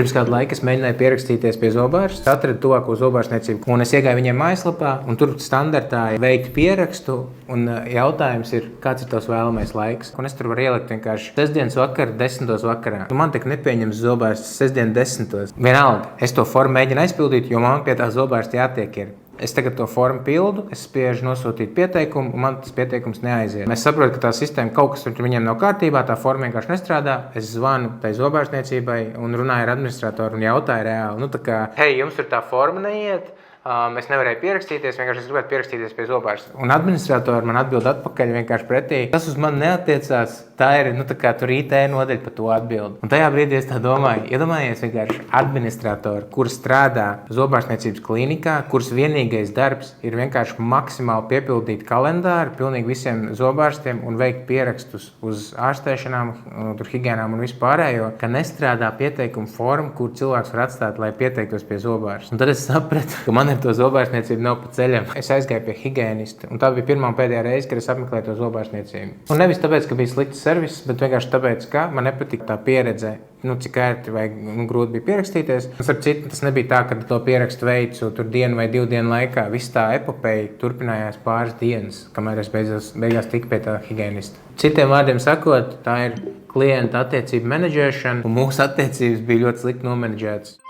Pirms kādu laiku es mēģināju pierakstīties pie zobārsta, atradu tuvāko zobārstniecību, un es iegāju viņiem mājaslapā, un tur standartā veikt pierakstu, un jautājums ir, kāds ir tavs vēlamais laiks. Un es tur varu ielikt vienkārši sestdienas vakarā, 10. vakarā. Man tik nepieņems zobārsts sestdien 10. Vienalga, es to formu mēģinu aizpildīt, jo man pie tā zobārsta jātiek ir. Es tagad to formu pildu, es spiežu nosūtīt pieteikumu, un man tas pieteikums neaiziet. Es saprotu, ka tā sistēma kaut kas tur viņiem nav kārtībā, tā forma vienkārši nestrādā. Es zvanu tai zobārstniecībai un runāju ar administratoru un jautāju reāli. Hei, jums tur tā forma neiet? Es nevarēju pierakstīties, vienkārši es gribētu pierakstīties pie zobārsta. Un administratori man atbild atpakaļ vienkārši pretī. Tas uz mani neatiecās, tā ir, tur IT nodeļa par to atbildi. Un tajā brīdī es tā domāju, iedomājies vienkārši administratori, kur strādā zobārstniecības klinikā, kuras vienīgais darbs ir vienkārši maksimāli piepildīt kalendāru pilnīgi visiem zobārstiem un veikt pierakstus uz ārstēšanām, tur higiēnām un vispārējo, ka nestrādā pieteikumu formu, kur cilvēks var atstāt, lai pieteiktos pie zobārsta. Un tad es sapratu, ka man ar to zobārstniecību nav pa ceļam. Es aizgāju pie higiēnista, un tā bija pirmā un pēdējā reize, kad es apmeklēju to zobārstniecību. Un nevis tāpēc, ka bija slikts servis, bet vienkārši tāpēc, ka man nepatika tā pieredze, cik ērti vai grūti bija pierakstīties. Ar citu, tas nebija tā, ka to pierakstu veicu tur dienu vai 2 dienu laikā. Viss tā epopeja turpinājās pāris dienas, kamēr es beigās tiku pie tā higiēnista. Citiem vārdiem sakot, tā ir klienta attiecību menedžēšana, un mūsu attiecības bija ļoti slikti nomenedžētas.